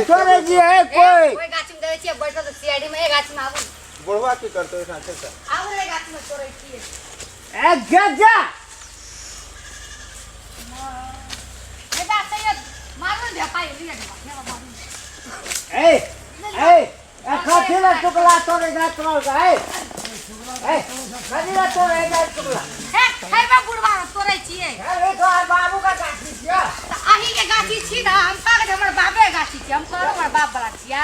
छोड़े जी है कोई गाछ में देवे छिए बैठो तो सीआईडी में ए गाछ में आबू बुढ़वा की करतो है साथे से आबू रे गाछ में छोड़े छिए ए गजा बेटा सैयद मारो दे पाई लिया दे ए खातीला टुकड़ा तोरे जा तोड़ का ए खातीला तोरे जा टुकड़ा हे बा बुढ़वा तोरे छिए अरे तो बाबू का गाछी छिया आही के गाछी छी ना हम का के हमर बाबे गाछी छी हम करो हमर बाप वाला छिया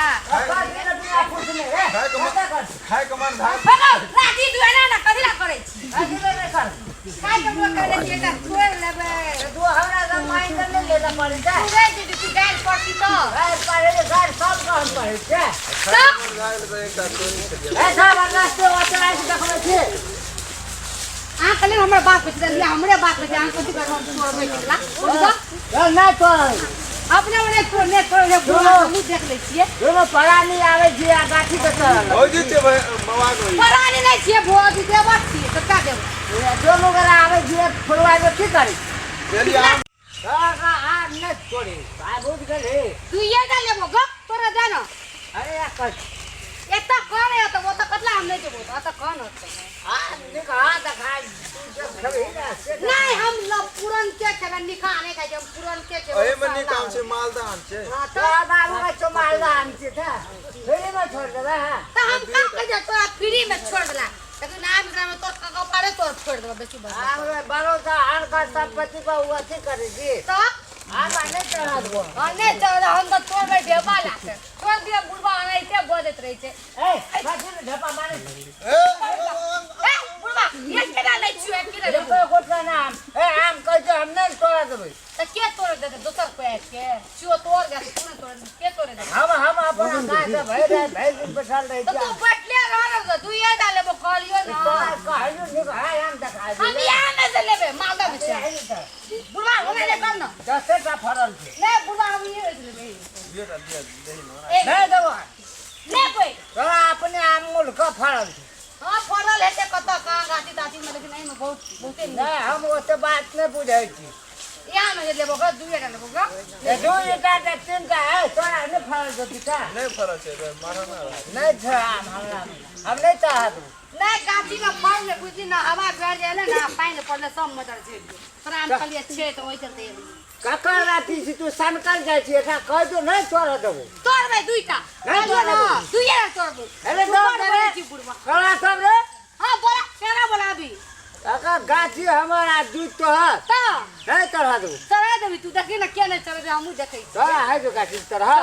खाए कमान धान बगा राजी दुआना ना कदिला करे छी राजी ले कर खाए के वो करे छी का छोड़ लेबे दो हमरा का माइन कर लेना पड़े जा तू रे जे तू गाल पड़ती तो गाय पाले गाय सब का हम पड़े जा सब गाय ले एक चोरी कर दिया ऐसा रास्ते वाला ऐसे देखबे छी आ कले हमर बाप के दिया हमरे बाप के आ कथि कर हम छोड़ बैठला चल ना तो अपने ने बुढ़वा मुंह देख ले छिए दोनों परानी आवे जी आ गाछी के चल हो जी ते मवाग होई परानी नहीं छिए भोज देबा छिए तो का देब दोनों के आवे जी फुलवा के की करी चली आम का आ न छोड़ी बाबू के रे तू ये जा लेबो ग तोरा जानो अरे या कर एता कौन है तो वो तो कतला हम नहीं देबो तो कौन होता है आ निका देखा तू जब खबे ना से नहीं हम लोग पुरन के चला निकाले का जब पुरन के ए मनी काम से मालदा आम से हां तो बाबू का चमालदा हमसे था फ्री में छोड़ देबा हां तो हम का कह तोरा फ्री में छोड़ देला लेकिन नाम एकरा में तो का पारे तो छोड़ देबा बेसी बस हमरे बारो का आन का संपत्ति को हुआ थी करे जी तो आ माने चढ़ा दो अने चढ़ा हम तो छोड़ के ढेपा लाके छोड़ दिया बुढ़वा आने से बोलत रही छे ए बाजी में ढपा मारे ए ए बुढ़वा ये केना ले छुए के ले देखो कोठा नाम ए आम कह जो हमने तोड़ा देबे तो के तोड़ दे दोसर पे के छुओ तोड़ गया तूने तोड़ के तोड़े दे हम अपना गाय से भई दिन बैठल रही तो तू बैठले रह तू ये डाले बो करियो ना कहलू निका आम देखा हम यहाँ में से लेबे मालदा में से बुढ़वा होने ले कर ना 10 का फरल थे ले बुढ़वा हम ये लेबे ये दिया दे ना नहीं देबो ले कोई तो अपने आमूल का फरल थे हां फरल है से कत का गाती ताती में लेकिन नहीं में बहुते नहीं हम वो तो बात नहीं बुझाई थी यहाँ में लेबो ग दुइए लेबो ग ये दो का तीन का है तोरा नहीं फरल जो था नहीं फरक है मारा ना नहीं था हम नहीं चाहा तू नहीं गाती में फल ले बुझी ना हवा बैठ जाए ना पानी पड़ले सब मदर छे पर आम खलिए छे तो ओइ चलते काकर राती से तू सनकल जाय छी एटा कह दो नहीं तोरा देबो तोड़ में दुइटा नहीं तोड़ ना देबो। दुइए तोड़बो अरे दो करे जी बुढ़वा कला सब रे हां बोला केना बोला अभी काका गाछी हमारा दूध तो है तो नहीं तोरा देबो चढ़ा देबी तू देखी ना केने चढ़े हमहू देखै छी तोरा है जो गाछी तोरा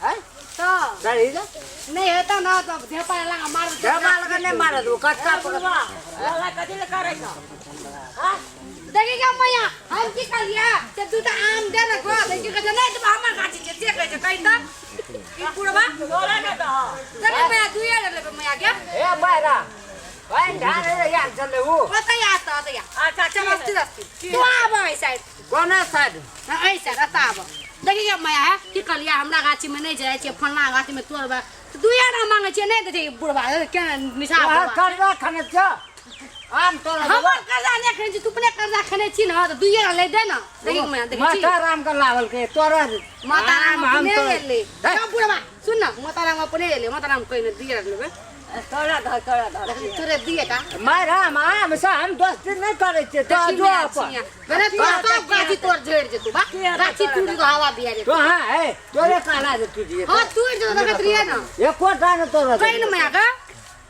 है तो सही जा नहीं हेता ना तो धेपा लगा मार जमा लगा नहीं मार दो कच्चा पकड़वा लगा कथि ले करे छ हां देखी क्या मैया हम की कर लिया से दूटा आम दे ना को देखी के नहीं तो हमर गाछी के जे कह कहि त की बुढ़वा तोरा ना तो चले मैया दुइए ले मैया के ए मायरा भाई ढाल रे यार चले वो पता या तो या अच्छा चमकती रस्ती तू आब ऐ साइड कोना साइड ऐ साइड रस्ता आब देखी क्या मैया है की कर लिया हमरा गाछी में नहीं जाय छै फलना गाछी में तोड़बा तो दुइए ना मांगे छै नहीं दे बुढ़वा के निशा करवा खाने छ आम तोरा हमर कर्जा नहीं खने छी तू अपने कर्जा खने छी ना तो दुइए ले दे ना देखी मैया देखी माता राम का लावल के तोरा माता राम हम अपने तो ले ना बुढ़वा सुन ना माता राम अपने ले माता राम कहीं दिए लेबे तोरा धर तोरे दिए का मारा आम से हम 10 दिन नहीं करे छे तो जो अपन मैंने तो गाछी तोड़ झेड़ जे तू बा गाछी टूटी तो हवा बिया रे तो हां है तोरे काला जे तुझे हां टूट जो देखत रिया ना एको टाने तोरा कहीं मैया का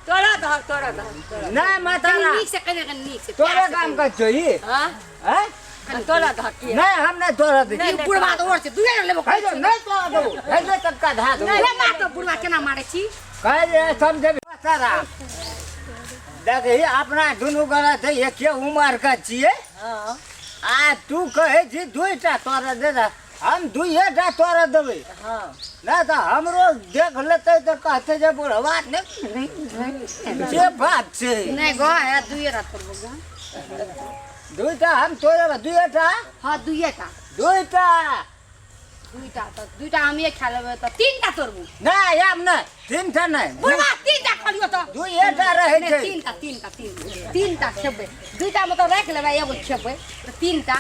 तोरा धर नहीं माता राम नीक से कने नीक से तोरे काम का चाहिए हां हैं तोरा धकी नहीं हम नहीं तोरा दे नहीं बुढ़वा तो और से दुइए लेबो है जो नहीं तोरा दो है जो तक धा दो नहीं मार तो बुढ़वा केना मारे छी कह रे समझे सारा देखी अपना दुनू गला थे एक उमर का छिए हां आ तू कहे छी दुईटा तोरा दे दा हम दुईटा तोरा देबे हां ना तो हमरो देख लेते तो कहते जे बुढ़वा नहीं जे बात छे नहीं गो है दुइए रात करबो गा दुईटा हम तोरे दुईटा हां दुइए का दुईटा दुइटा हम एक खा लेबे तो तीनटा तोड़बू ना याम ना तीनटा नहीं बुढ़वा तीनटा खलियो तो दुईटा रहे छे तीनटा खेबे दुइटा में तो रख लेबे एगो खेबे तो तीनटा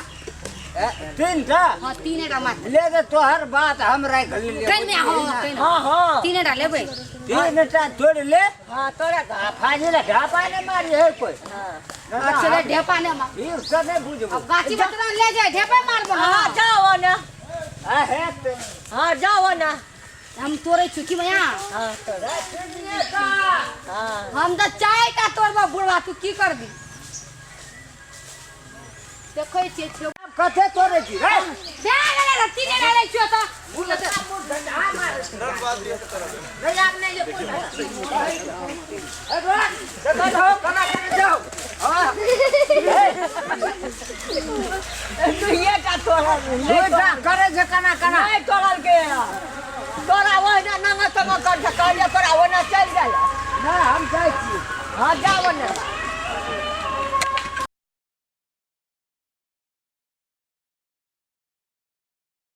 तीनटा हाँ तीनेटा माछ ले दे तोहर बात हम राख ले कहीं में हाँ कहीं हाँ हाँ तीनेटा लेबै तीनटा तोड़ ले हाँ तोरा का फाजिल ढापा ने मारी है कोई अच्छे ले ढेपा ने मार ये उसका नहीं बुझबो अब गाची बतरा ले जाए ढेपा मारबो हाँ जाओ ना आ है ते हाँ जाओ ना हम तोरे छुकी भैया हाँ तोरा हाँ हम तो चाय का तोड़बा बुढ़वा तू की कर दी देखो छे छे कथे तोड़े छी रे बे ले तीनेटा ले छियो त रजाब नहीं जो कोई ए बड़ा देखो जाओ कना कर जाओ हां तू ये का तोरा बेटा करे जे कना कना नहीं तोरा के तोरा वो ना ना संग कर सका ये तोरा वो ना चल जाए ना हम जाई छी हाँ जाओ ना